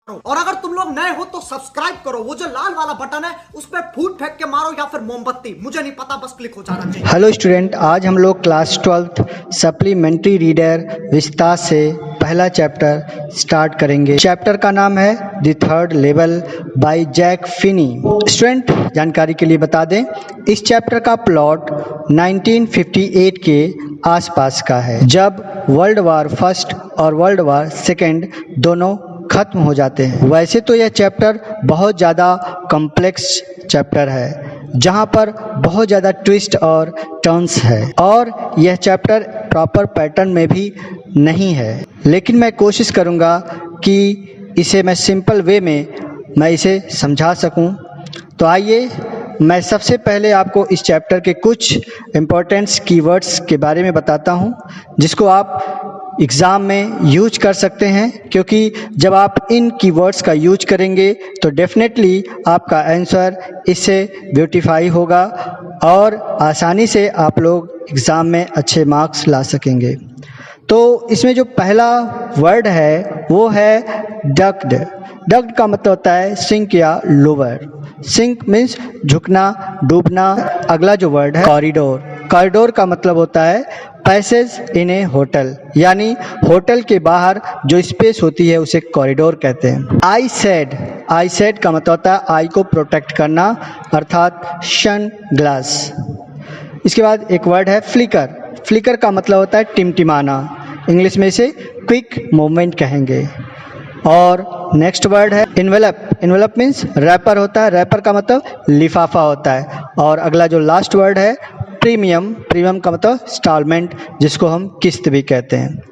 और अगर तुम लोग नए हो तो सब्सक्राइब करो, वो जो लाल वाला बटन है उस पर फूट फेंक के मारो या फिर मोमबत्ती, मुझे नहीं पता, बस क्लिक हो जाना चाहिए। हेलो स्टूडेंट, आज हम लोग क्लास 12th सप्लीमेंट्री रीडर विस्तार से पहला चैप्टर स्टार्ट करेंगे। चैप्टर का नाम है the third level by Jack Finney. Student जानकारी के लिए बता दें, इस चैप्टर का प्लॉट 1958 के आसपास का है, जब वर्ल्ड वार फर्स्ट और वर्ल्ड वार सेकेंड दोनों खत्म हो जाते हैं। वैसे तो यह चैप्टर बहुत ज़्यादा कॉम्प्लेक्स चैप्टर है, जहाँ पर बहुत ज़्यादा ट्विस्ट और टर्न्स है, और यह चैप्टर प्रॉपर पैटर्न में भी नहीं है, लेकिन मैं कोशिश करूँगा कि इसे मैं सिंपल वे में मैं इसे समझा सकूँ। तो आइए मैं सबसे पहले आपको इस चैप्टर के कुछ इम्पोर्टेंट्स कीवर्ड्स के बारे में बताता हूँ, जिसको आप एग्ज़ाम में यूज कर सकते हैं, क्योंकि जब आप इन कीवर्ड्स का यूज करेंगे तो डेफिनेटली आपका आंसर इससे ब्यूटीफाई होगा और आसानी से आप लोग एग्ज़ाम में अच्छे मार्क्स ला सकेंगे। तो इसमें जो पहला वर्ड है वो है डक्ड। डक्ड का मतलब होता है सिंक या लोअर। सिंक मीन्स झुकना, डूबना। अगला जो वर्ड है कॉरिडोर। कॉरिडोर का मतलब होता है पैसेज इन ए होटल, यानी होटल के बाहर जो स्पेस होती है उसे कॉरिडोर कहते हैं। आई सेड का मतलब होता है आई को प्रोटेक्ट करना, अर्थात सन ग्लास। इसके बाद एक वर्ड है फ्लिकर। फ्लिकर का मतलब होता है टिमटिमाना, इंग्लिश में इसे क्विक मूवमेंट कहेंगे। और नेक्स्ट वर्ड है इन्वेलप। इन्वेलप मीन्स रैपर होता है, रैपर का मतलब लिफाफा होता है। और अगला जो लास्ट वर्ड है प्रीमियम। प्रीमियम का मतलब इंस्टॉलमेंट, जिसको हम किस्त भी कहते हैं।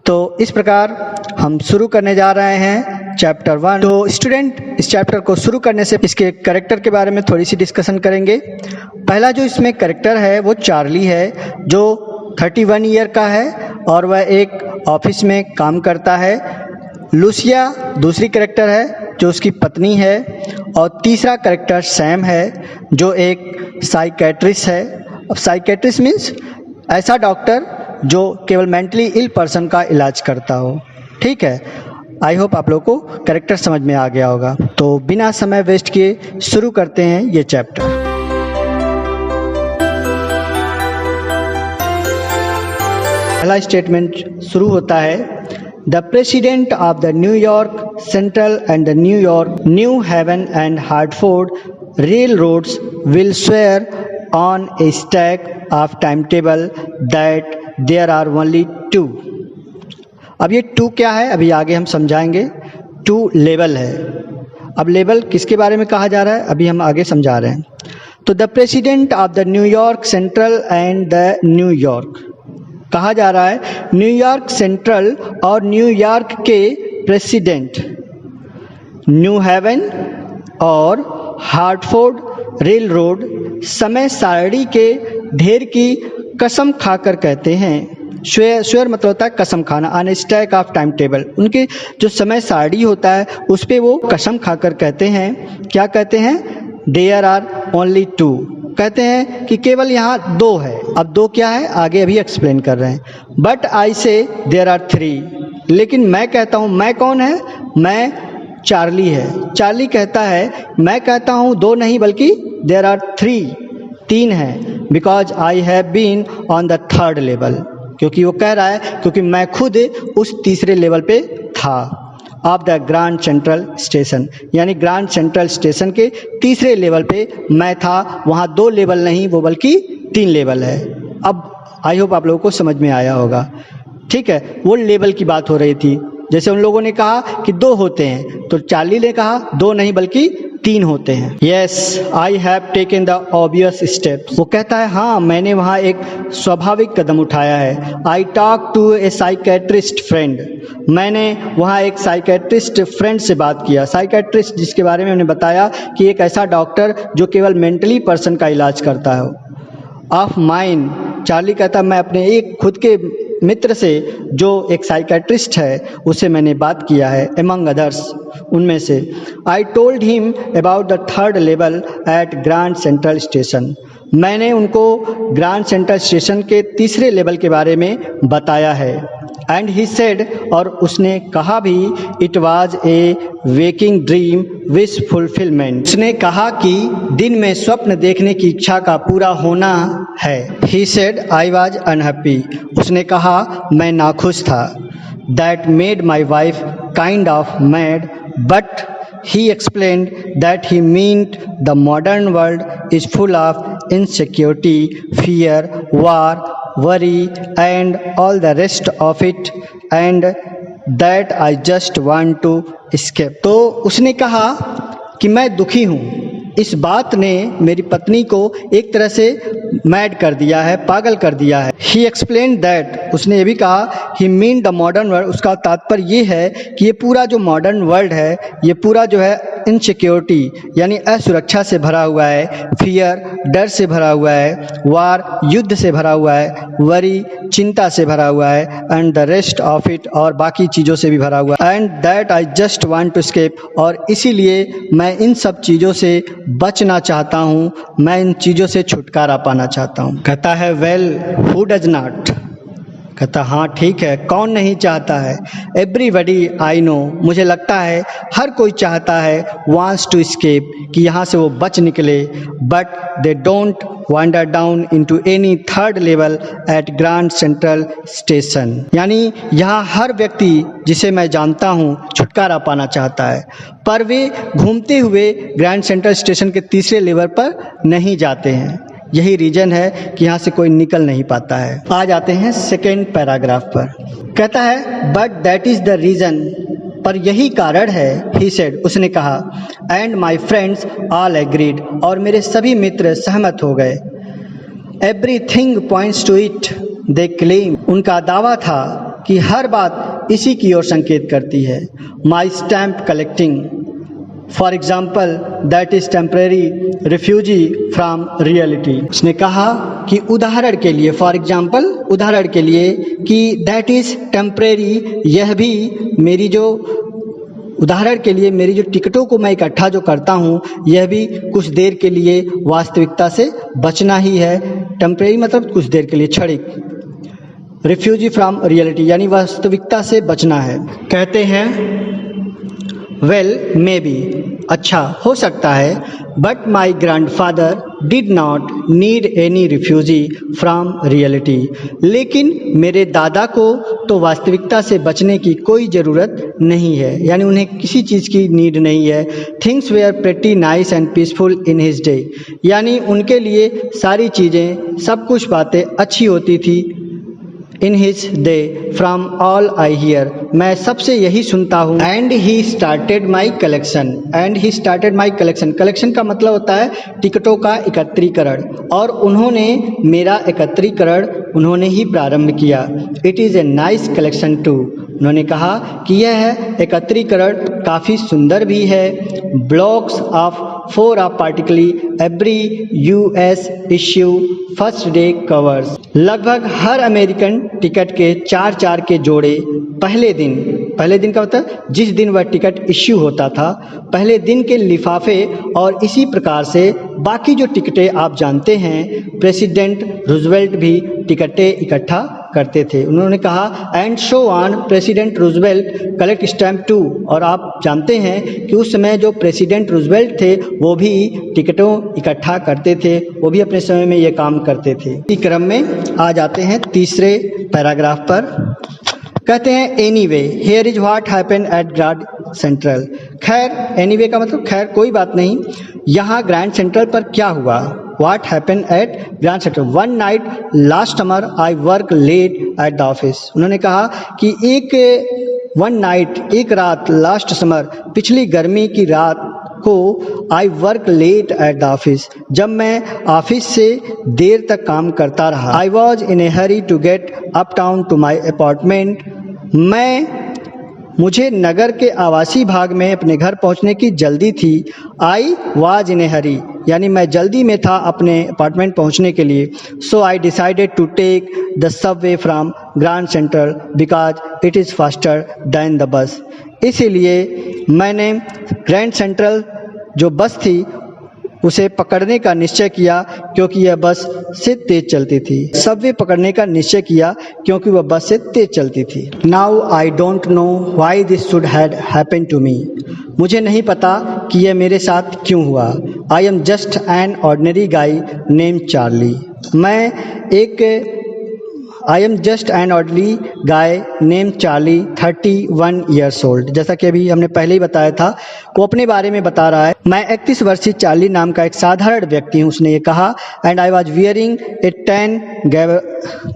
तो इस प्रकार हम शुरू करने जा रहे हैं चैप्टर 1। तो स्टूडेंट, इस चैप्टर को शुरू करने से इसके कैरेक्टर के बारे में थोड़ी सी डिस्कशन करेंगे। पहला जो इसमें कैरेक्टर है वो चार्ली है, जो 31 ईयर का है और वह एक ऑफिस में काम करता है। लूसिया दूसरी कैरेक्टर है जो उसकी पत्नी है। और तीसरा कैरेक्टर सैम है, जो एक साइकेट्रिस्ट है। अब साइकेट्रिस्ट मीन्स ऐसा डॉक्टर जो केवल मेंटली इल पर्सन का इलाज करता हो। ठीक है, आई होप आप लोगों को कैरेक्टर समझ में आ गया होगा। तो बिना समय वेस्ट किए शुरू करते हैं ये चैप्टर। पहला स्टेटमेंट शुरू होता है, the president of the New York Central and the New York New Haven and Hartford railroads will swear on a stack of timetable that there are only 2. अब ये 2 क्या है अभी आगे हम समझाएंगे। 2 लेवल है। अब लेवल किसके बारे में कहा जा रहा है अभी हम आगे समझा रहे हैं। तो the president of the New York Central and the New York कहा जा रहा है, न्यूयॉर्क सेंट्रल और न्यूयॉर्क के प्रेसिडेंट न्यू हेवन और हार्टफोर्ड रेल रोड समय सारणी के ढेर की कसम खाकर कहते हैं। स्वेयर मतलब होता है कसम खाना। On stack of time table, उनके जो समय सारणी होता है उस पे वो कसम खाकर कहते हैं। क्या कहते हैं? देयर आर ओनली 2, कहते हैं कि केवल यहाँ 2 है। अब 2 क्या है आगे अभी एक्सप्लेन कर रहे हैं। बट आई से देयर आर 3, लेकिन मैं कहता हूँ, मैं कौन है? मैं चार्ली है। चार्ली कहता है, मैं कहता हूँ 2 नहीं बल्कि देयर आर 3 है। Because I have been on the third level, क्योंकि वो कह रहा है क्योंकि मैं खुद उस तीसरे लेवल पे था। Of the Grand Central station, यानी ग्रैंड सेंट्रल स्टेशन के तीसरे लेवल पे मैं था। वहाँ 2 लेवल नहीं वो बल्कि 3 लेवल है। अब आई होप आप लोगों को समझ में आया होगा। ठीक है, वो लेवल की बात हो रही थी। जैसे उन लोगों ने कहा कि 2 होते हैं, तो चार्ली ने कहा 2 नहीं बल्कि 3 होते हैं। Yes I have taken the obvious step. वो कहता है हाँ, मैंने वहाँ एक स्वाभाविक कदम उठाया है। I talk to a psychiatrist friend, मैंने वहाँ एक साइकेट्रिस्ट फ्रेंड से बात किया। साइकेट्रिस्ट जिसके बारे में मैंने बताया कि एक ऐसा डॉक्टर जो केवल मेंटली पर्सन का इलाज करता है। ऑफ माइन, चार्ली कहता मैं अपने एक खुद के मित्र से जो एक साइकेट्रिस्ट है उससे मैंने बात किया है, एमंग अदर्स उनमें से। I told him about the third level at Grand Central station, मैंने उनको ग्रैंड सेंट्रल स्टेशन के तीसरे लेवल के बारे में बताया है। एंड ही सेड, और उसने कहा भी, it was a waking dream wish fulfilment. उसने कहा कि दिन में स्वप्न देखने की इच्छा का पूरा होना है। He said I was unhappy, उसने कहा मैं नाखुश था। That made my wife kind of mad, but he explained that he meant the modern world is full of insecurity, fear, war, worry and all the rest of it, and that I just want to escape। तो उसने कहा कि मैं दुखी हूँ। इस बात ने मेरी पत्नी को एक तरह से मैड कर दिया है, पागल कर दिया है। ही एक्सप्लेन दैट, उसने ये भी कहा, ही मीन द मॉडर्न वर्ल्ड, उसका तात्पर्य ये है कि ये पूरा जो मॉडर्न वर्ल्ड है, ये पूरा जो है इनसिक्योरिटी यानी असुरक्षा से भरा हुआ है, फियर डर से भरा हुआ है, वार युद्ध से भरा हुआ है, वरी चिंता से भरा हुआ है, and the rest of it और बाकी चीज़ों से भी भरा हुआ है, and that I just want to escape, और इसीलिए मैं इन सब चीज़ों से बचना चाहता हूँ, मैं इन चीज़ों से छुटकारा पाना चाहता हूँ। कहता है वेल हु डज नॉट, कहता हाँ ठीक है, कौन नहीं चाहता है। एवरीबडी आई नो, मुझे लगता है हर कोई चाहता है, वांट्स टू एस्केप, कि यहाँ से वो बच निकले, but they don't wander down into any third level at Grand Central Station। यानी यहाँ हर व्यक्ति जिसे मैं जानता हूँ छुटकारा पाना चाहता है, पर वे घूमते हुए ग्रैंड सेंट्रल स्टेशन के तीसरे लेवल पर नहीं जाते हैं। यही रीजन है कि यहाँ से कोई निकल नहीं पाता है। आ जाते हैं सेकेंड पैराग्राफ पर। कहता है but that is the reason, पर यही कारण है, ही सेड, उसने कहा, and my friends all agreed, और मेरे सभी मित्र सहमत हो गए। Everything points to it, they claim, उनका दावा था कि हर बात इसी की ओर संकेत करती है। माई stamp collecting for example that is temporary refugee from reality. उसने कहा कि उदाहरण के लिए, फॉर एग्जाम्पल उदाहरण के लिए, कि दैट इज टेम्परेरी, यह भी मेरी जो उदाहरण के लिए मेरी जो टिकटों को मैं इकट्ठा जो करता हूँ, यह भी कुछ देर के लिए वास्तविकता से बचना ही है। टेम्परेरी मतलब कुछ देर के लिए, क्षणिक। रिफ्यूजी फ्रॉम रियलिटी यानी वास्तविकता से बचना है। कहते हैं वेल मे बी, अच्छा हो सकता है, but my grandfather did not need any refugee from reality, लेकिन मेरे दादा को तो वास्तविकता से बचने की कोई ज़रूरत नहीं है, यानी उन्हें किसी चीज़ की नीड नहीं है। Things were pretty nice and peaceful in his day, यानी उनके लिए सारी चीज़ें, सब कुछ बातें अच्छी होती थी। इन his day from all I hear, मैं सबसे यही सुनता हूँ। And he started my collection, and he started my collection, collection का मतलब होता है टिकटों का एकत्रीकरण, और उन्होंने मेरा एकत्रीकरण उन्होंने ही प्रारंभ किया। It is a nice collection too, उन्होंने कहा कि यह एकत्रीकरण काफ़ी सुंदर भी है। Blocks of 4 of particularly every US issue first day covers, लगभग हर अमेरिकन टिकट के 4 के जोड़े पहले दिन का मतलब जिस दिन वह टिकट इश्यू होता था, पहले दिन के लिफाफे, और इसी प्रकार से बाकी जो टिकटें आप जानते हैं, प्रेसिडेंट रूजवेल्ट भी टिकटें इकट्ठा करते थे। उन्होंने कहा and so on, President Roosevelt collect stamp too, और आप जानते हैं कि उस समय जो प्रेसिडेंट रूजवेल्ट थे वो भी टिकटों इकट्ठा करते थे, वो भी अपने समय में ये काम करते थे। इस क्रम में आ जाते हैं तीसरे पैराग्राफ पर। कहते हैं anyway here is what happen at Grand central, खैर एनीवे का मतलब खैर कोई बात नहीं, यहाँ ग्रैंड सेंट्रल पर क्या हुआ। What happened at Grand Central? One night last summer I work late at the office। उन्होंने कहा कि एक रात लास्ट समर, पिछली गर्मी की रात को, I work late at the office, जब मैं ऑफिस से देर तक काम करता रहा। I was in a hurry to get uptown to my apartment, मुझे नगर के आवासीय भाग में अपने घर पहुंचने की जल्दी थी। आई वाज इन ए हरी, यानी मैं जल्दी में था अपने अपार्टमेंट पहुंचने के लिए। So I decided to take the subway from Grand Central because it is faster than the bus, इसीलिए मैंने ग्रैंड सेंट्रल जो बस थी उसे पकड़ने का निश्चय किया क्योंकि यह बस से तेज चलती थी। सबवे पकड़ने का निश्चय किया क्योंकि वह बस से तेज चलती थी। Now I don't know why this should had happen to me. मुझे नहीं पता कि यह मेरे साथ क्यों हुआ। I am just an ordinary guy name Charlie. I am just an ordinary guy name Charlie 31 years old. जैसा कि अभी हमने पहले ही बताया था, वो अपने बारे में बता रहा है। मैं 31 वर्षीय चार्ली नाम का एक साधारण व्यक्ति हूँ, उसने ये कहा। And I was wearing a tan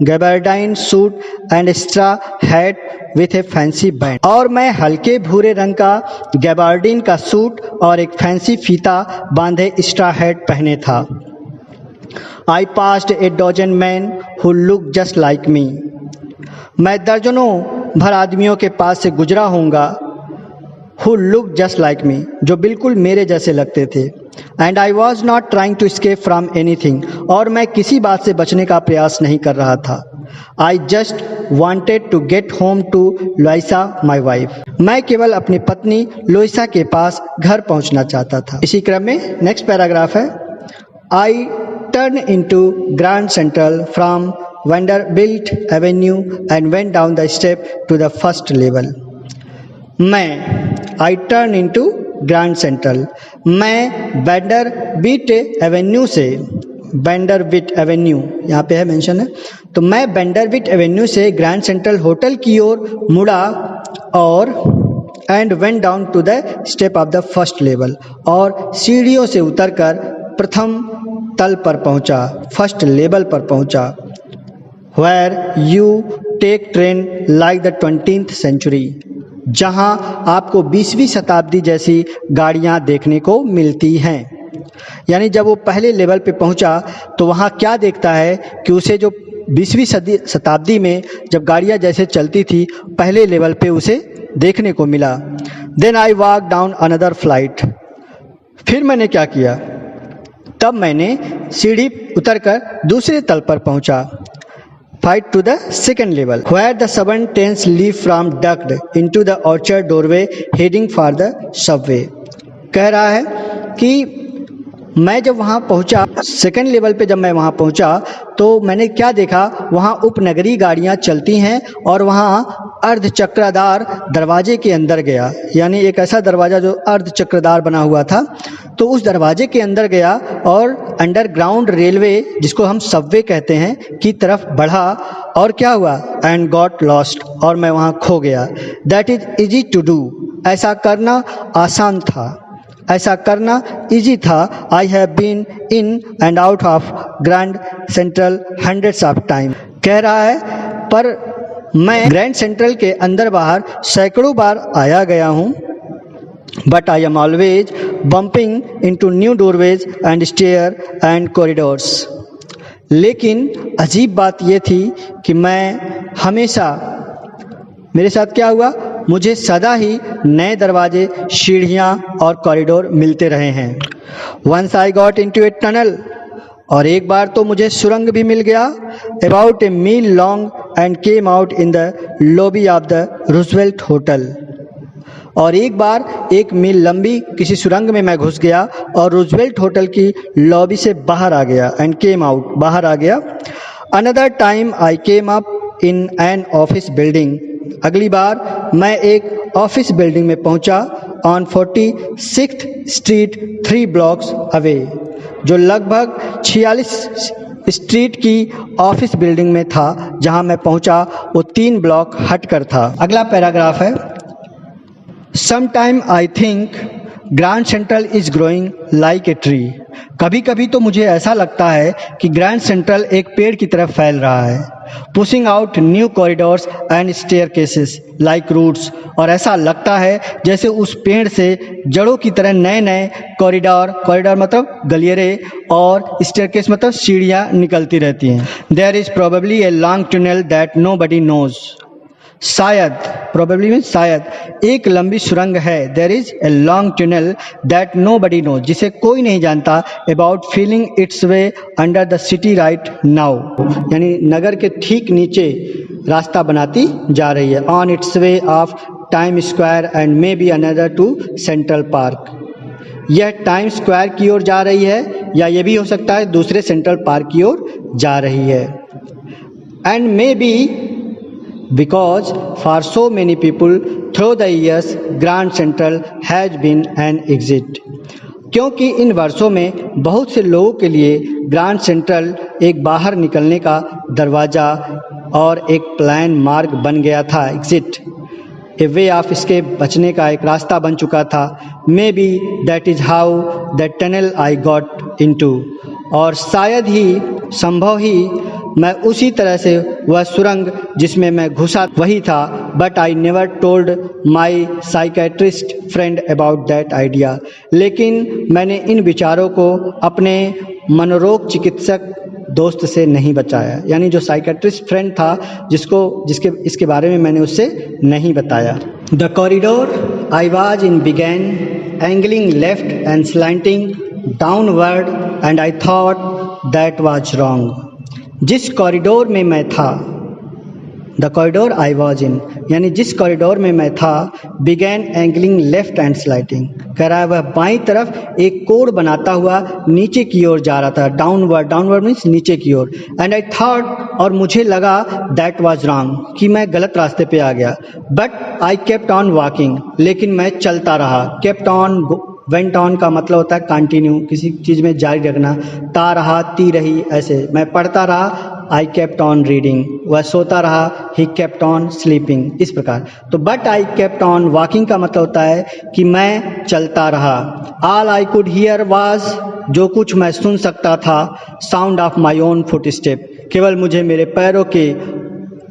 gabardine suit and straw hat with a fancy band. और मैं हल्के भूरे रंग का गैबार्डिन का सूट और एक फैंसी फीता बांधे स्ट्रा हैट पहने था। I passed a dozen men who looked just like me. मैं दर्जनों भर आदमियों के पास से गुजरा होऊंगा who looked just like me, जो बिल्कुल मेरे जैसे लगते थे। And I was not trying to escape from anything, और मैं किसी बात से बचने का प्रयास नहीं कर रहा था। I just wanted to get home to Louisa, my wife. मैं केवल अपनी पत्नी लोइसा के पास घर पहुंचना चाहता था। इसी क्रम में नेक्स्ट पैराग्राफ है। I turned into Grand Central from Vanderbilt Avenue and went down the step to the first level. I turned into Grand Central. मैं Vanderbilt Avenue से, Vanderbilt Avenue यहाँ पे है मेंशन है, तो मैं Vanderbilt Avenue से ग्रैंड सेंट्रल होटल की ओर मुड़ा और and went down to the step of the first level, और सीढ़ियों से उतरकर प्रथम तल पर पहुंचा, फर्स्ट लेवल पर पहुंचा। Where you take train like the 20th century, जहां आपको 20वीं शताब्दी जैसी गाड़ियां देखने को मिलती हैं। यानी जब वो पहले लेवल पे पहुंचा तो वहां क्या देखता है कि उसे जो 20वीं शताब्दी में जब गाड़ियां जैसे चलती थी पहले लेवल पे उसे देखने को मिला। Then I walked down another flight. फिर मैंने क्या किया, तब मैंने सीढ़ी उतरकर दूसरे तल पर पहुंचा। Flight to the second level, where the 7 trains leave from ducked into the orchard doorway heading for the subway. कह रहा है कि मैं जब वहाँ पहुँचा, सेकंड लेवल पे जब मैं वहाँ पहुँचा तो मैंने क्या देखा, वहाँ उपनगरीय गाड़ियाँ चलती हैं और वहाँ अर्धचक्रादार दरवाजे के अंदर गया। यानी एक ऐसा दरवाज़ा जो अर्धचक्रादार बना हुआ था, तो उस दरवाजे के अंदर गया और अंडरग्राउंड रेलवे, जिसको हम सबवे कहते हैं, की तरफ बढ़ा। और क्या हुआ, एंड गॉट लॉस्ट, और मैं वहाँ खो गया। That is easy to do, ऐसा करना आसान था, ऐसा करना इजी था। I have been in and out of Grand Central hundreds of time. कह रहा है पर मैं ग्रैंड सेंट्रल के अंदर बाहर सैकड़ों बार आया गया हूँ। But I am always bumping into new doorways and stair and corridors. लेकिन अजीब बात यह थी कि मैं हमेशा, मेरे साथ क्या हुआ, मुझे सदा ही नए दरवाजे, सीढ़ियाँ और कॉरिडोर मिलते रहे हैं। Once I got into a tunnel, और एक बार तो मुझे सुरंग भी मिल गया। About a mile long and came out in the lobby of the Roosevelt hotel, और एक बार 1 मील लंबी किसी सुरंग में मैं घुस गया और रूजवेल्ट होटल की लॉबी से बाहर आ गया। एंड केम आउट, बाहर आ गया। Another time I came up in an office building, अगली बार मैं एक ऑफिस बिल्डिंग में पहुंचा। On 46th street 3 blocks away, जो लगभग 46 स्ट्रीट की ऑफिस बिल्डिंग में था। जहां मैं पहुंचा वो 3 ब्लॉक हटकर था। अगला पैराग्राफ है। Sometime I think grand central is growing like a tree. कभी कभी तो मुझे ऐसा लगता है कि ग्रैंड सेंट्रल एक पेड़ की तरफ फैल रहा है। Pushing out new corridors and staircases like roots, और ऐसा लगता है जैसे उस पेड़ से जड़ों की तरह नए नए कॉरिडोर मतलब गलियरे, और स्टेयरकेस मतलब सीढ़ियाँ निकलती रहती हैं। There is probably a long tunnel that nobody knows. शायद, प्रोबेबली मीन्स शायद, एक लंबी सुरंग है। There is a long tunnel that nobody know, जिसे कोई नहीं जानता। About feeling its way under the city right now, यानी नगर के ठीक नीचे रास्ता बनाती जा रही है। On its way of Time Square and may be another to Central Park, यह टाइम स्क्वायर की ओर जा रही है या ये भी हो सकता है दूसरे सेंट्रल पार्क की ओर जा रही है। And may be because for so many people through the years Grand Central has been an exit, क्योंकि इन वर्षों में बहुत से लोगों के लिए ग्रैंड सेंट्रल एक बाहर निकलने का दरवाज़ा और एक प्लान मार्ग बन गया था, exit, A way of escape, बचने का एक रास्ता बन चुका था। May be that is how the tunnel I got into, और शायद ही, संभव ही, मैं उसी तरह से वह सुरंग जिसमें मैं घुसा वही था। But I never told my psychiatrist friend about that idea, लेकिन मैंने इन विचारों को अपने मनोरोग चिकित्सक दोस्त से नहीं बताया, यानी जो साइकेट्रिस्ट फ्रेंड था जिसके इसके बारे में मैंने उससे नहीं बताया। The corridor I was in began angling left and slanting downward and I thought that was wrong. जिस कॉरिडोर में मैं था, द कॉरिडोर आई वॉज इन, यानी जिस कॉरिडोर में मैं था, began angling left and sliding, कह रहा है वह बाईं तरफ एक कोण बनाता हुआ नीचे की ओर जा रहा था, डाउनवर्ड, डाउनवर्ड मीन्स नीचे की ओर। एंड आई थॉट, और मुझे लगा, दैट वाज रॉन्ग, कि मैं गलत रास्ते पे आ गया। But I kept on walking, लेकिन मैं चलता रहा। केप्ट ऑन, वेंट ऑन का मतलब होता है कंटिन्यू, किसी चीज़ में जारी रखना, ता रहा, ती रही, ऐसे। मैं पढ़ता रहा, आई केप्ट ऑन रीडिंग, वह सोता रहा, ही केप्ट ऑन स्लीपिंग, इस प्रकार। तो but I kept on walking का मतलब होता है कि मैं चलता रहा। All I could hear was, जो कुछ मैं सुन सकता था, sound of my own foot step, केवल मुझे मेरे पैरों के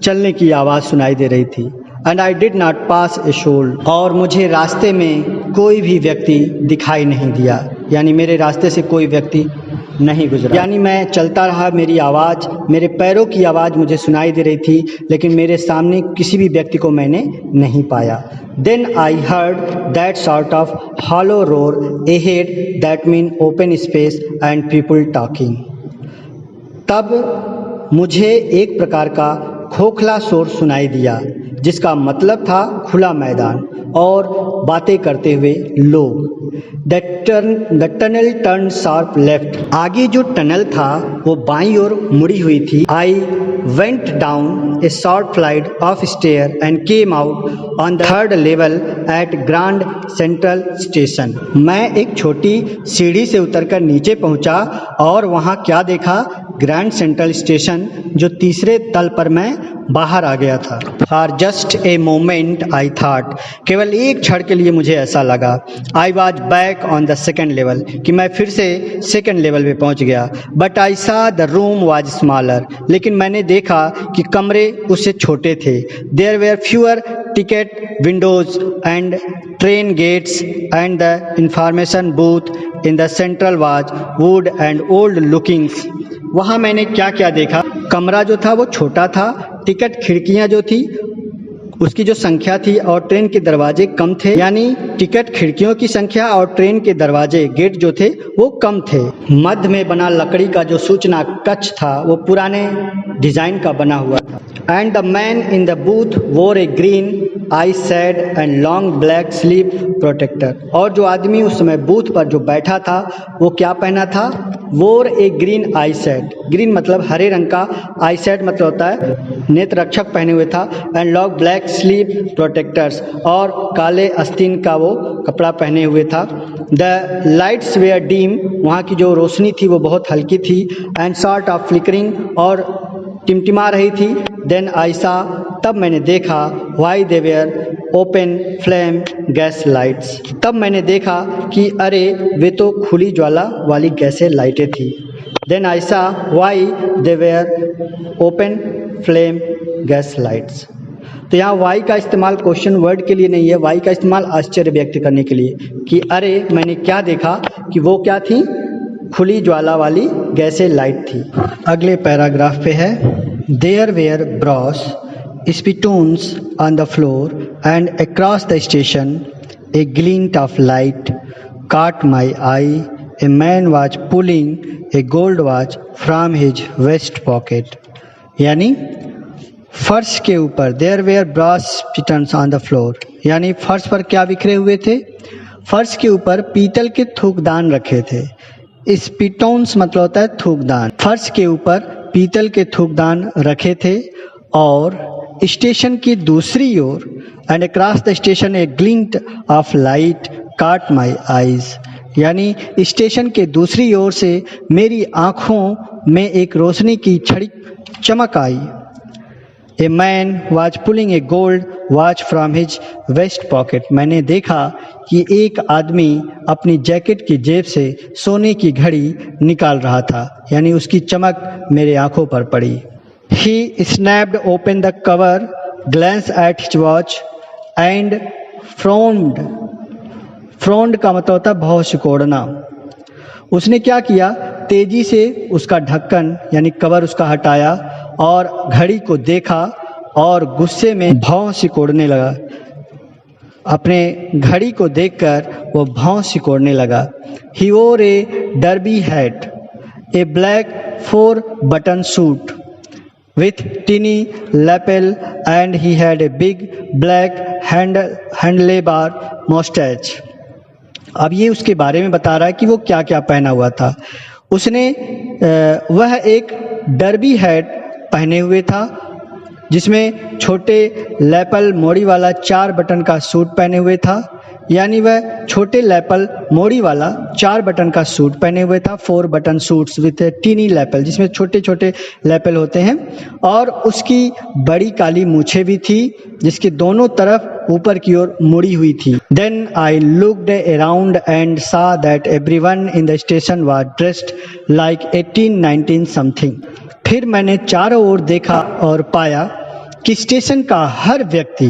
चलने की आवाज़ सुनाई दे रही थी। And I did not pass a soul, और मुझे रास्ते में कोई भी व्यक्ति दिखाई नहीं दिया, यानी मेरे रास्ते से कोई व्यक्ति नहीं गुजरा, यानी मैं चलता रहा, मेरी आवाज़, मेरे पैरों की आवाज़ मुझे सुनाई दे रही थी, लेकिन मेरे सामने किसी भी व्यक्ति को मैंने नहीं पाया। Then I heard that sort of hollow roar ahead, that mean open space and people talking. तब मुझे एक प्रकार का खोखला शोर सुनाई दिया, जिसका मतलब था खुला मैदान और बातें करते हुए लोग। The tunnel turn sharp left, आगे जो टनल था वो बाईं ओर मुड़ी हुई थी। I went down a short flight of stair and came out on the third level at Grand Central Station. मैं एक छोटी सीढ़ी से उतरकर नीचे पहुंचा और वहां क्या देखा, ग्रैंड सेंट्रल स्टेशन, जो तीसरे तल पर मैं बाहर आ गया था। For just a moment I thought, केवल एक क्षण के लिए मुझे ऐसा लगा, I was back on the second level, कि मैं फिर से सेकेंड लेवल पे पहुंच गया। बट आई सा द रूम वॉज स्मॉलर, लेकिन मैंने देखा कि कमरे उससे छोटे थे। There were fewer ticket windows and train gates and the information booth in the central was wood and old looking. वहाँ मैंने क्या क्या देखा, कमरा जो था वो छोटा था, टिकट खिड़कियाँ जो थी उसकी जो संख्या थी और ट्रेन के दरवाजे कम थे, यानी टिकट खिड़कियों की संख्या और ट्रेन के दरवाजे, गेट जो थे वो कम थे। मध्य में बना लकड़ी का जो सूचना कक्ष था वो पुराने डिजाइन का बना हुआ था। And the man in the booth wore a green eyeshade and long black sleeve protectors, और जो आदमी उस समय बूथ पर जो बैठा था वो क्या पहना था, वोर a green I said, green मतलब हरे रंग का, आई सेड मतलब होता है नेत्र रक्षक पहने हुए था, and long black sleep protectors, और काले आस्तीन का वो कपड़ा पहने हुए था। द लाइट्स वेयर डीम, वहाँ की जो रोशनी थी वो बहुत हल्की थी, एंड सॉर्ट ऑफ फ्लिकरिंग, और टिमटिमा रही थी। देन आई सा, तब मैंने देखा, why they were open flame gas lights, तब मैंने देखा कि अरे वे तो खुली ज्वाला वाली गैसें लाइटें थी। Then I saw why they were open flame gas lights. तो यहाँ वाई का इस्तेमाल क्वेश्चन वर्ड के लिए नहीं है, वाई का इस्तेमाल आश्चर्य व्यक्त करने के लिए कि अरे मैंने क्या देखा, कि वो क्या थी, खुली ज्वाला वाली गैसें लाइट थी। अगले पैराग्राफ पे है, there were brass spittoons on the floor, and across the station a glint of light caught my eye. A man was pulling a gold watch from his vest pocket. यानी फर्श के ऊपर, there were brass spittoons on the floor, यानी फर्श पर क्या बिखरे हुए थे, फर्श के ऊपर पीतल के थूकदान रखे थे। स्पिटोन्स मतलब होता है थूकदान। फर्श के ऊपर पीतल के थूकदान रखे थे और स्टेशन की दूसरी ओर and across the station a glint of light caught my eyes, यानी स्टेशन के दूसरी ओर से मेरी आँखों में एक रोशनी की छड़ी चमक आई। A man was pulling a gold watch from his vest pocket, मैंने देखा कि एक आदमी अपनी जैकेट की जेब से सोने की घड़ी निकाल रहा था, यानी उसकी चमक मेरे आंखों पर पड़ी। He snapped open the cover, glanced at his watch and frowned. Frowned का मतलब होता है भौं सिकोड़ना। उसने क्या किया, तेजी से उसका ढक्कन यानी कवर उसका हटाया और घड़ी को देखा और गुस्से में भौं सिकोड़ने लगा। अपने घड़ी को देखकर वो भौं सिकोड़ने लगा। He wore a derby hat, a black 4 button suit with tinny lapel and he had a big black handlebar mustache। अब ये उसके बारे में बता रहा है कि वो क्या क्या पहना हुआ था। उसने वह एक डर्बी हैट पहने हुए था जिसमें छोटे लैपल मोड़ी वाला 4 बटन का सूट पहने हुए था, यानी वह छोटे लैपल मोड़ी वाला 4 बटन का सूट पहने हुए था। 4 button suits with tiny lapel, जिसमें छोटे छोटे लैपल होते हैं, और उसकी बड़ी काली मूछें भी थी जिसके दोनों तरफ ऊपर की ओर मुड़ी हुई थी। Then I looked around and saw that everyone in the station was dressed like 18-19 something. फिर मैंने चारों ओर देखा और पाया कि स्टेशन का हर व्यक्ति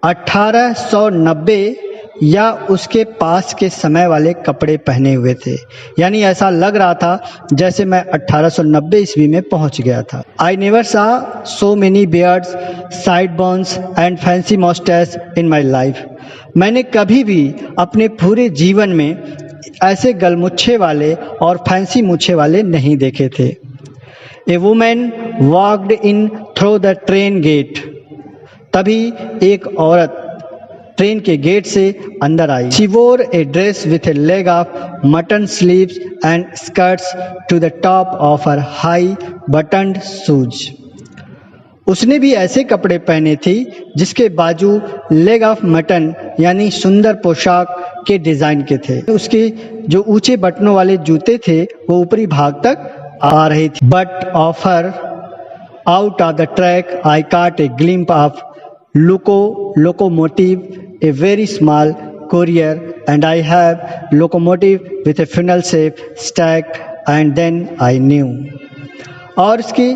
1890 या उसके पास के समय वाले कपड़े पहने हुए थे, यानी ऐसा लग रहा था जैसे मैं 1890 ईस्वी में पहुंच गया था। I never saw so many beards, sideburns and fancy moustache in my life. मैंने कभी भी अपने पूरे जीवन में ऐसे गलमुच्छे वाले और फैंसी मूछे वाले नहीं देखे थे। A woman walked in through the train gate, तभी एक औरत ट्रेन के गेट से अंदर आई। She wore a dress with a leg of mutton sleeves and skirts to the top of her high buttoned shoes. उसने भी ऐसे कपड़े पहने थी जिसके बाजू लेग ऑफ मटन यानी सुंदर पोशाक के डिजाइन के थे। उसके जो ऊंचे बटनों वाले जूते थे वो ऊपरी भाग तक आ रहे थे। But of her out of the track I काट ए ग्लिम्प of locomotive, a very small courier, and I have locomotive with a funnel shape stack, and then I knew। और इसके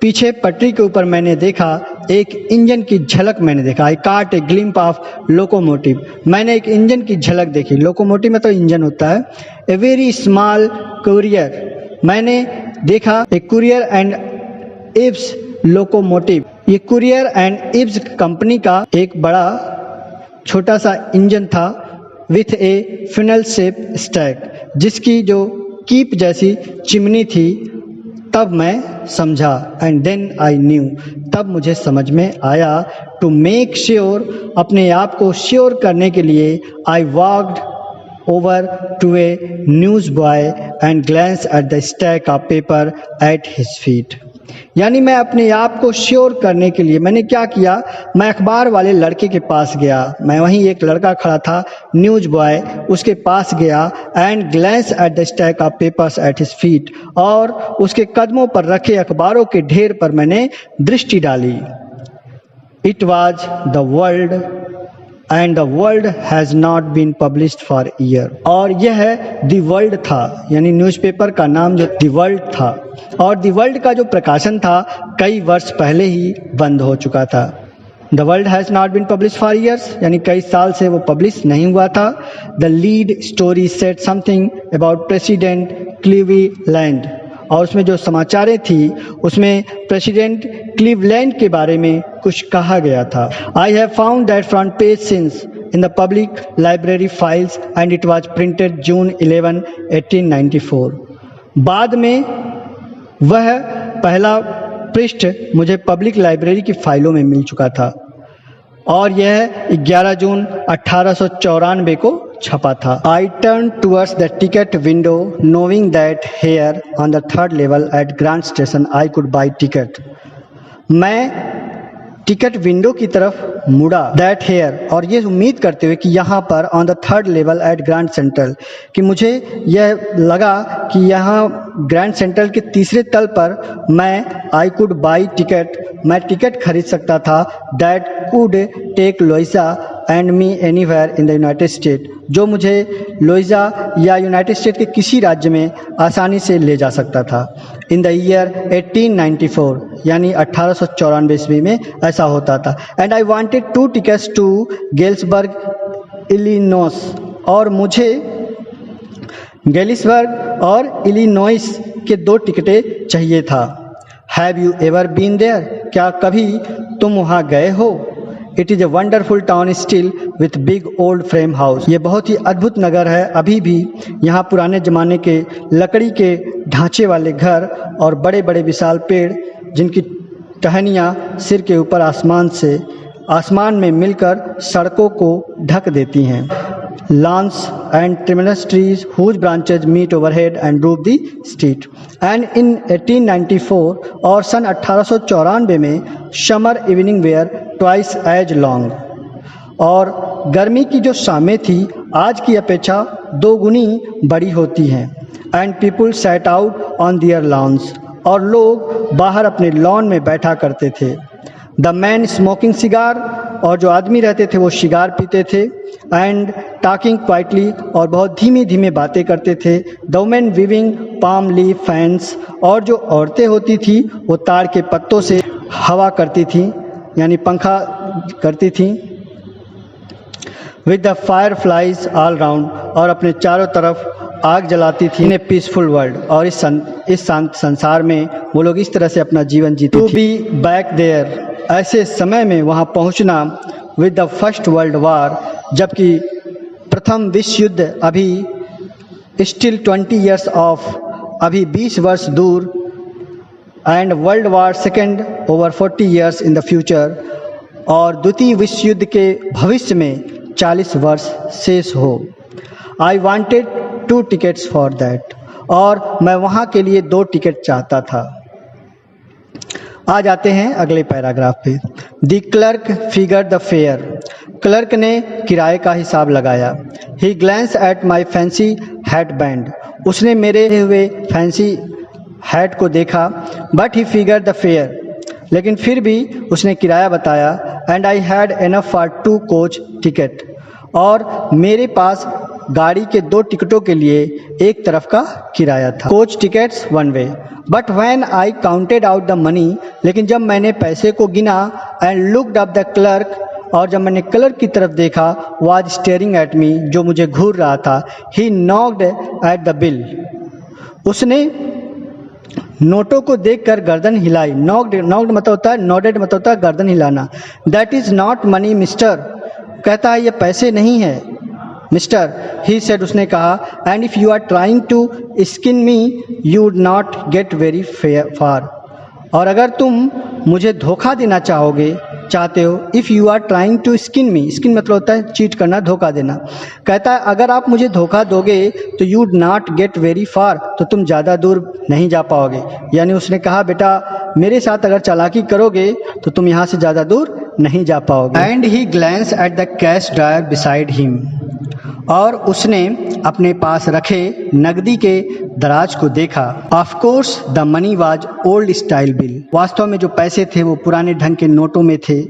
पीछे पटरी के ऊपर मैंने देखा एक इंजन की झलक मैंने देखा। आई काट ए ग्लिम्प ऑफ लोकोमोटिव, मैंने एक इंजन की झलक देखी। लोकोमोटिव में तो इंजन होता है। ए वेरी स्मॉल कुरियर, मैंने देखा a Currier and Ives locomotive. ये कुरियर एंड इब्स कंपनी का एक बड़ा छोटा सा इंजन था with a funnel shape stack, जिसकी जो कीप जैसी चिमनी थी। तब मैं समझा, एंड देन आई न्यू, तब मुझे समझ में आया। टू मेक श्योर, अपने आप को श्योर करने के लिए, I walked over to a news boy and glance at the stack of paper at his feet. यानी मैं अपने आप को श्योर करने के लिए मैंने क्या किया, मैं अखबार वाले लड़के के पास गया। मैं वहीं एक लड़का खड़ा था न्यूज बॉय, उसके पास गया and glance at the stack of papers eight his feet, और उसके कदमों पर रखे अखबारों के ढेर पर मैंने दृष्टि डाली। It was the World and the World has not been published for year, और यह द वर्ल्ड था, यानी न्यूज़पेपर का नाम जो द वर्ल्ड था, और द वर्ल्ड का जो प्रकाशन था कई वर्ष पहले ही बंद हो चुका था। The World has not been published for years, यानी कई साल से वो पब्लिश नहीं हुआ था। The lead story said something about President Cleveland, और उसमें जो समाचारें थी उसमें प्रेसिडेंट क्लीवलैंड के बारे में कुछ कहा गया था। I have found that front page since in the public library files and it was printed June 11, 1894। बाद में वह पहला पृष्ठ मुझे पब्लिक लाइब्रेरी की फाइलों में मिल चुका था। और यह 11 जून 1894 को छपा था। I turn towards the ticket window knowing that here on the third level at Grand Station I could buy ticket. मैं टिकट विंडो की तरफ मुड़ा, दैट हेयर, और ये उम्मीद करते हुए कि यहाँ पर on the third level at Grand Central, कि मुझे यह लगा कि यहाँ ग्रैंड सेंट्रल के तीसरे तल पर मैं आई कुड बाई टिकट, मैं टिकट खरीद सकता था, that could take Louisa and me anywhere in the United State, जो मुझे लोइजा या यूनाइटेड स्टेट के किसी राज्य में आसानी से ले जा सकता था। इन द ईयर 1894 यानी 1894 ईस्वी में ऐसा होता था। And I wanted 2 tickets to Galesburg Illinois, और मुझे गेलिसबर्ग और इलिनॉइस के 2 टिकटें चाहिए था। Have you ever been there, क्या कभी तुम वहाँ गए हो? It is a wonderful town still with big old frame house, ये बहुत ही अद्भुत नगर है, अभी भी यहाँ पुराने ज़माने के लकड़ी के ढांचे वाले घर और बड़े बड़े विशाल पेड़ जिनकी टहनियाँ सिर के ऊपर आसमान में मिलकर सड़कों को ढक देती हैं। lawns and tremendous trees whose branches meet overhead and roof the street. And in 1894 और सन 1894 में summer evening were twice as long, और गर्मी की जो शामें थी आज की अपेक्षा 2 गुनी बड़ी होती हैं। And people sat out on their lawns, और लोग बाहर अपने लॉन में बैठा करते थे। द मैन स्मोकिंग सिगार, और जो आदमी रहते थे वो सिगार पीते थे। एंड टॉकिंग क्वाइटली, और बहुत धीमे धीमे बातें करते थे। The women weaving palm leaf fans, और जो औरतें होती थी वो ताड़ के पत्तों से हवा करती थी यानी पंखा करती थी। With the fire flies all round, और अपने चारों तरफ आग जलाती थी। इन ए पीसफुल वर्ल्ड, और इस शांत संसार में वो लोग इस तरह से अपना जीवन जीते। टू बी बैक देयर, ऐसे समय में वहाँ पहुँचना। With the first world war, जबकि प्रथम विश्व युद्ध अभी स्टिल 20 ईयर्स ऑफ, अभी 20 वर्ष दूर। And world war second over 40 years in the future, और द्वितीय विश्व युद्ध के भविष्य में 40 वर्ष शेष हो। आई वांटेड 2 टिकट्स फॉर दैट, और मैं वहाँ के लिए 2 टिकट चाहता था। आ जाते हैं अगले पैराग्राफ पे। The clerk figure the fare, clerk ने किराए का हिसाब लगाया। He glance at my fancy hat band, उसने मेरे हुए फैंसी हैट को देखा। But he figure the fare, लेकिन फिर भी उसने किराया बताया। And I had enough for 2 coach ticket, और मेरे पास गाड़ी के 2 टिकटों के लिए एक तरफ का किराया था। Coach tickets 1 way. But when I counted out the money, लेकिन जब मैंने पैसे को गिना, and looked up the clerk, और जब मैंने क्लर्क की तरफ देखा, वाज स्टेयरिंग एट मी, जो मुझे घूर रहा था। ही नॉक्ड एट द बिल, उसने नोटों को देखकर गर्दन हिलाई। नॉक्ड मतलब होता है, नोडेड मतलब होता है गर्दन हिलाना। That is not money mister, कहता है ये पैसे नहीं है मिस्टर। ही सेड, उसने कहा। And if you are trying to skin me you would not get very far, और अगर तुम मुझे धोखा देना चाहते हो, if you are trying to skin me, skin मतलब होता है चीट करना, धोखा देना। कहता है अगर आप मुझे धोखा दोगे तो you would not get very फार, तो तुम ज़्यादा दूर नहीं जा पाओगे। यानी उसने कहा बेटा मेरे साथ अगर चालाकी करोगे तो तुम यहाँ से ज़्यादा दूर नहीं जा पाओगे। And he glance at the cash dryer beside him, और उसने अपने पास रखे नकदी के दराज को देखा। Of course the money was old style bill, वास्तव में जो पैसे थे वो पुराने ढंग के नोटों में थे।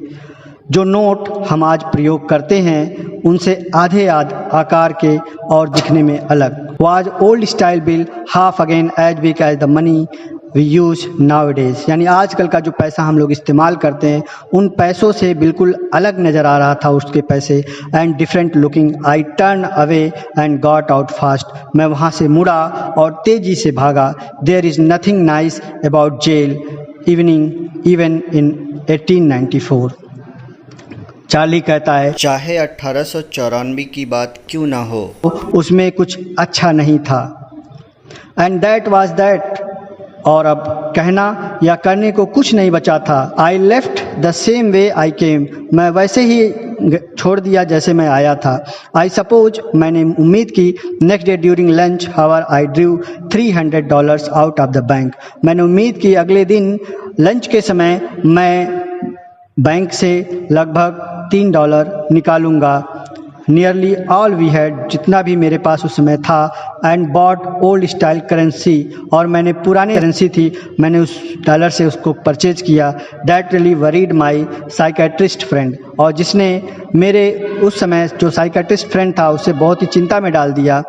जो नोट हम आज प्रयोग करते हैं उनसे आधे आकार के और दिखने में अलग। Was old style bill half again as big as the money we use nowadays, यानी आजकल का जो पैसा हम लोग इस्तेमाल करते हैं उन पैसों से बिल्कुल अलग नज़र आ रहा था उसके पैसे। And different looking I turn away and got out fast, मैं वहाँ से मुड़ा और तेज़ी से भागा। There is nothing nice about jail even in 1894। Charlie कहता है चाहे 1894 की बात क्यों ना हो, उसमें कुछ अच्छा नहीं था। एंड दैट वाज दैट, और अब कहना या करने को कुछ नहीं बचा था। I left the same way I came, मैं वैसे ही छोड़ दिया जैसे मैं आया था। आई सपोज, मैंने उम्मीद की, next day during lunch hour I drew $300 out of the bank, मैंने उम्मीद की अगले दिन लंच के समय मैं बैंक से लगभग $3 निकालूंगा। नियरली ऑल वी हैड, जितना भी मेरे पास उस समय था, and bought old style currency, और मैंने पुरानी करेंसी थी, मैंने उस डॉलर से उसको परचेज किया। That really worried my psychiatrist friend, और जिसने मेरे उस समय जो साइकेट्रिस्ट फ्रेंड था उसे बहुत ही चिंता में डाल दिया।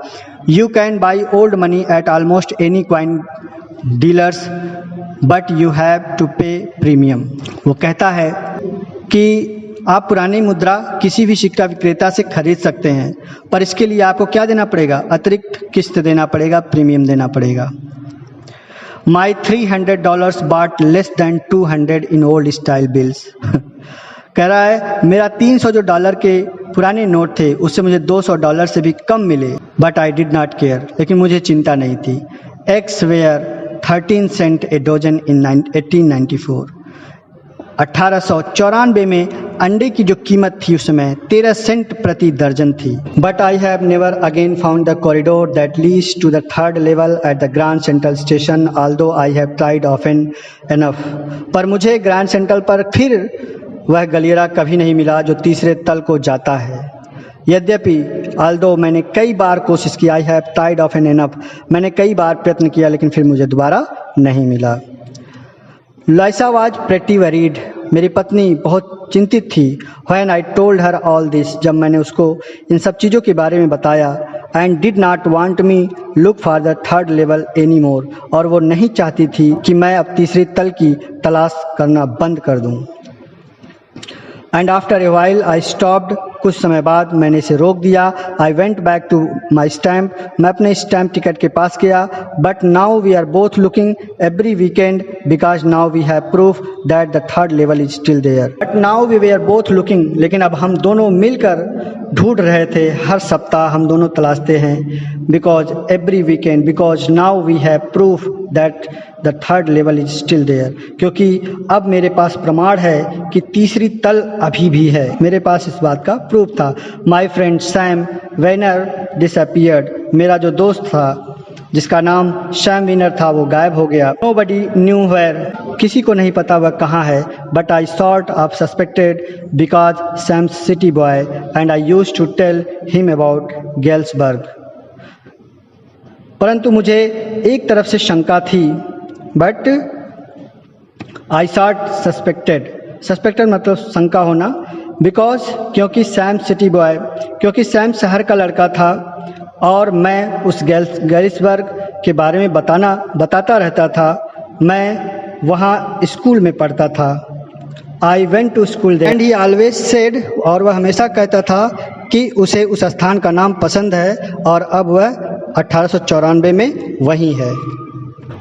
You can buy old money at almost any coin dealers but you have to pay premium. वो कहता है कि आप पुरानी मुद्रा किसी भी सिक्का विक्रेता से खरीद सकते हैं, पर इसके लिए आपको क्या देना पड़ेगा? अतिरिक्त किस्त देना पड़ेगा, प्रीमियम देना पड़ेगा। My $300 bought less than 200 in old style bills. कह रहा है मेरा 300 जो डॉलर के पुराने नोट थे उससे मुझे $200 से भी कम मिले, but I did not care, लेकिन मुझे चिंता नहीं थी। Eggs were 13 cent a dozen in 1894। 1894 में अंडे की जो कीमत थी उस समय 13 सेंट प्रति दर्जन थी। But I have never again found the corridor that leads to the third level at the Grand Central Station, although I have tried often enough. पर मुझे ग्रैंड सेंट्रल पर फिर वह गलियारा कभी नहीं मिला जो तीसरे तल को जाता है। यद्यपि ऑल्दो मैंने कई बार कोशिश की, आई हैव ट्राइड ऑफन एनफ, मैंने कई बार प्रयत्न किया लेकिन फिर मुझे दोबारा नहीं मिला। लाइसा वाज प्रेटी वरीड, मेरी पत्नी बहुत चिंतित थी। When I told her all this, जब मैंने उसको इन सब चीज़ों के बारे में बताया। And did not want me look for the third level any more, और वो नहीं चाहती थी कि मैं अब तीसरी तल की तलाश करना बंद कर दूं। And after a while I stopped, कुछ समय बाद मैंने इसे रोक दिया। I went back to my stamp, मैं अपने स्टैम्प टिकट के पास गया। But now we are both looking every weekend because now we have proof that the third level is still there. But now we are both looking, लेकिन अब हम दोनों मिलकर ढूंढ रहे थे, हर सप्ताह हम दोनों तलाशते हैं। Because every weekend, because now we have proof that the third level is still there, क्योंकि अब मेरे पास प्रमाण है कि तीसरी तल अभी भी है। मेरे पास इस बात का प्रूफ था। My friend Sam Vanern disappeared, मेरा जो दोस्त था जिसका नाम सैम विनर था वो गायब हो गया। नोबडी न्यू वेयर, किसी को नहीं पता वह कहाँ है। But I sort of suspected because Sam city boy and I used to tell him about Galesburg. परंतु मुझे एक तरफ से शंका थी, but I sort suspected, suspected मतलब शंका होना, बिकॉज क्योंकि सैम सिटी बॉय, क्योंकि सैम शहर का लड़का था और मैं उस गेल्सबर्ग के बारे में बताता रहता था। मैं वहाँ स्कूल में पढ़ता था। I went to school there and he always said, और वह हमेशा कहता था कि उसे उस स्थान का नाम पसंद है, और अब वह 1894 में वहीं है।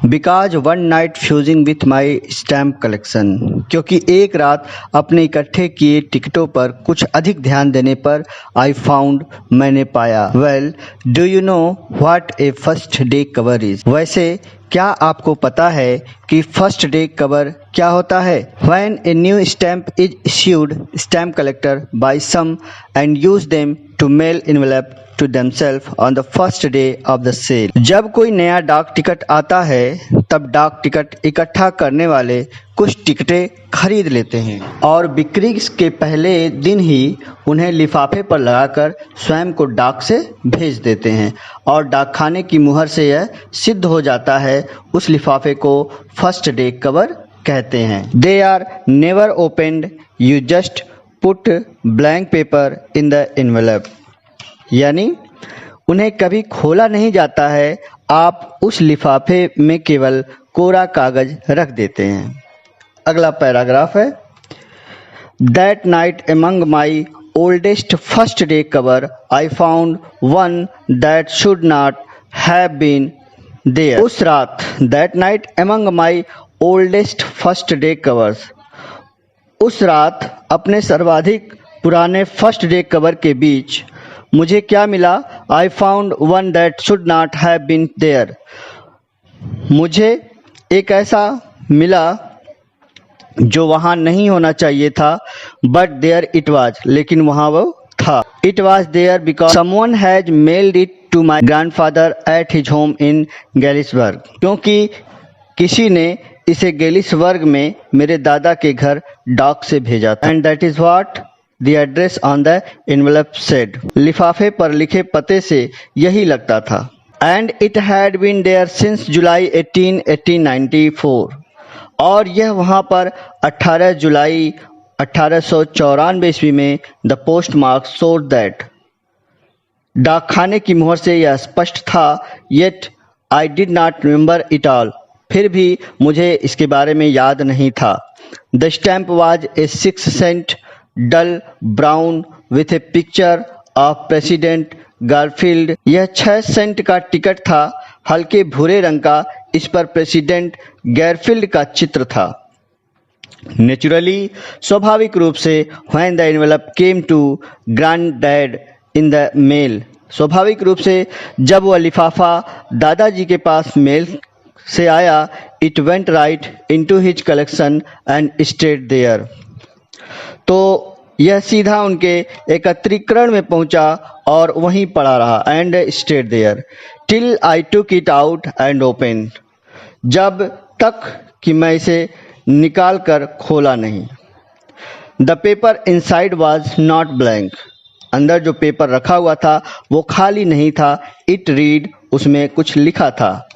Because one night fusing with my stamp collection, क्योंकि एक रात अपने इकट्ठे किए टिकटों पर कुछ अधिक ध्यान देने पर आई फाउंड, मैंने पाया। Well, do you know what A first day cover is? वैसे क्या आपको पता है कि फर्स्ट डे कवर क्या होता है? When a new stamp is issued, stamp collector buy some and use them to mail envelope to themselves on the first day of the sale। जब कोई नया डाक टिकट आता है तब डाक टिकट इकट्ठा करने वाले कुछ टिकटें खरीद लेते हैं और बिक्री के पहले दिन ही उन्हें लिफाफे पर लगाकर स्वयं को डाक से भेज देते हैं, और डाकखाने की मुहर से यह सिद्ध हो जाता है। उस लिफाफे को फर्स्ट डे कवर कहते हैं। They are never opened, you just put blank paper in the envelope, यानी उन्हें कभी खोला नहीं जाता है, आप उस लिफाफे में केवल कोरा कागज रख देते हैं। अगला पैराग्राफ है। That night among my oldest first day cover I found one that should not have been there. उस रात, that night among my oldest first day covers, उस रात अपने सर्वाधिक पुराने फर्स्ट डे कवर के बीच मुझे क्या मिला? I found one that should not have been there, मुझे एक ऐसा मिला जो वहाँ नहीं होना चाहिए था, बट देयर इट वाज, लेकिन वहाँ वो था। It was there because someone has mailed it to my grandfather at his home in Galesburg, क्योंकि किसी ने इसे गैलिसबर्ग में मेरे दादा के घर डाक से भेजा था। And that is what the address on the envelope said, लिफाफे पर लिखे पते से यही लगता था। And it had been there since July 1894, और यह वहाँ पर 18 जुलाई 1894 ईस्वी में the post mark showed that, डाकखाने की मोहर से यह स्पष्ट था। Yet I did not remember it all, फिर भी मुझे इसके बारे में याद नहीं था। The stamp was a 6 cent dull brown with a picture of President Garfield, यह 6 सेंट का टिकट था, हल्के भूरे रंग का, इस पर प्रेसिडेंट गैरफील्ड का चित्र था। नेचुरली, स्वाभाविक रूप से, when the envelope came to granddad in the mail, स्वाभाविक रूप से जब वह लिफाफा दादाजी के पास मेल से आया, it went right into his collection and stayed there, तो यह सीधा उनके एकत्रीकरण में पहुंचा और वहीं पड़ा रहा। And stayed there till I took it out and open, जब तक कि मैं इसे निकाल कर खोला नहीं। The paper inside was not blank, अंदर जो पेपर रखा हुआ था वो खाली नहीं था। इट रीड, उसमें कुछ लिखा था।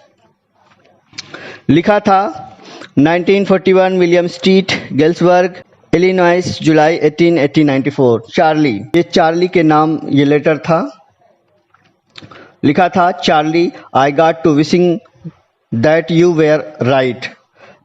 1941 William Street, Galesburg, Illinois, July 18, 1894। Charlie, ये चार्ली के नाम ये लेटर था। लिखा था, Charlie, I got to wishing that you were right,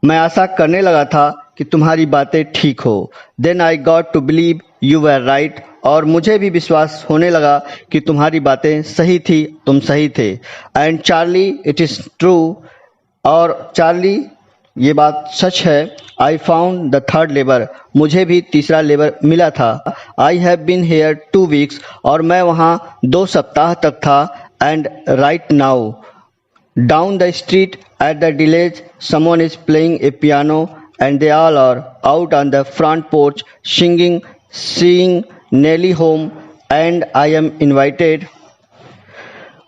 मैं आशा करने लगा था कि तुम्हारी बातें ठीक हो। Then I got to believe you were right, और मुझे भी विश्वास होने लगा कि तुम्हारी बातें सही थी, तुम सही थे। And Charlie, it is true, और चार्ली, ये बात सच है। I found the third labour, मुझे भी तीसरा लेबर मिला था। I have been here 2 weeks, और मैं वहाँ 2 सप्ताह तक था। And right now down the street at the village someone is playing a piano and they all are out on the front porch singing Nellie Home, and I am invited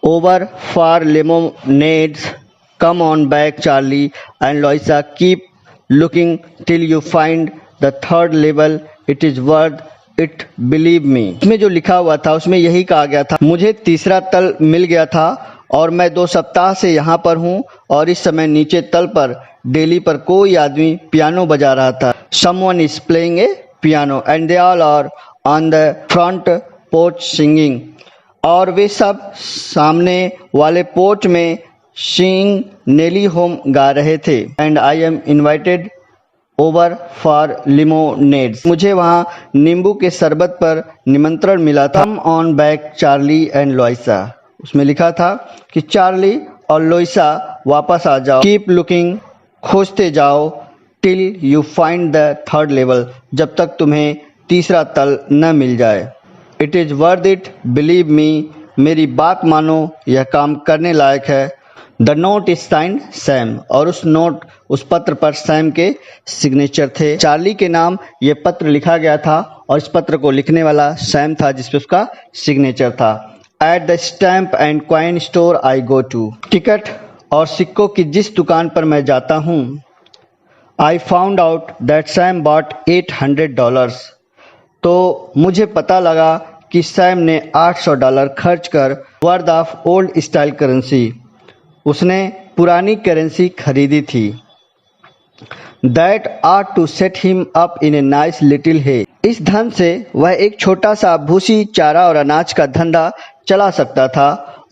over for लेमोनेड्स। Come on back, Charlie and Louisa. Keep looking till you find the third level. It is worth it, believe me. इसमें जो लिखा हुआ था उसमें यही कहा गया था, मुझे तीसरा तल मिल गया था और मैं 2 सप्ताह से यहाँ पर हूँ, और इस समय नीचे तल पर डेली पर कोई आदमी पियानो बजा रहा था। Someone is playing a piano and they all are on the front porch singing. और वे सब सामने वाले पोर्च में सिंग नेली होम गा रहे थे। And I am invited over for lemonades, मुझे वहाँ नींबू के शरबत पर निमंत्रण मिला था। Come on back Charlie and Louisa, उसमें लिखा था कि चार्ली और लोइसा वापस आ जाओ। कीप लुकिंग, खोजते जाओ, till you find the third level, जब तक तुम्हें तीसरा तल न मिल जाए। It is worth it, believe me, मेरी बात मानो, यह काम करने लायक है। The note is signed Sam, और उस पत्र पर सैम के सिग्नेचर थे। चार्ली के नाम ये पत्र लिखा गया था और इस पत्र को लिखने वाला सैम था, जिसपे उसका सिग्नेचर था। At the stamp and coin store I go to, ticket और सिक्कों की जिस दुकान पर मैं जाता हूँ, I found out that Sam bought $800, तो मुझे पता लगा कि सैम ने $800 खर्च कर worth of old style currency, उसने पुरानी करेंसी खरीदी थी। That are to set him up in a nice little hay, इस धन से वह एक छोटा सा भूसी, चारा और अनाज का धंधा चला सकता था,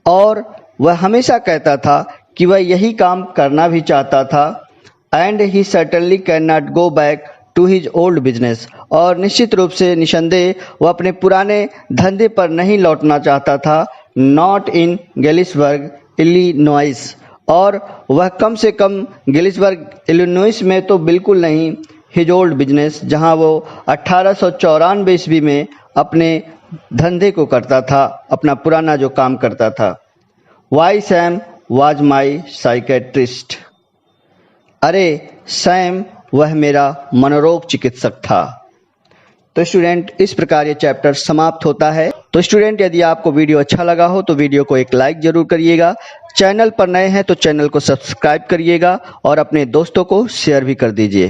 और वह हमेशा कहता था कि वह यही काम करना भी चाहता था। And he certainly can not go back to his old business, और निश्चित रूप से निसंदेह वह अपने पुराने धंधे पर नहीं लौटना चाहता था। नॉट इन गैलिसबर्ग इलिनॉइस, और वह कम से कम गैलिसबर्ग इलिनॉइस में तो बिल्कुल नहीं। हिज ओल्ड बिजनेस, जहां वो 1894 ईस्वी में अपने धंधे को करता था, अपना पुराना जो काम करता था। Why Sam was my psychiatrist, अरे सैम वह मेरा मनोरोग चिकित्सक था। तो स्टूडेंट इस प्रकार ये चैप्टर समाप्त होता है। तो स्टूडेंट यदि आपको वीडियो अच्छा लगा हो तो वीडियो को एक लाइक जरूर करिएगा। चैनल पर नए हैं तो चैनल को सब्सक्राइब करिएगा और अपने दोस्तों को शेयर भी कर दीजिए।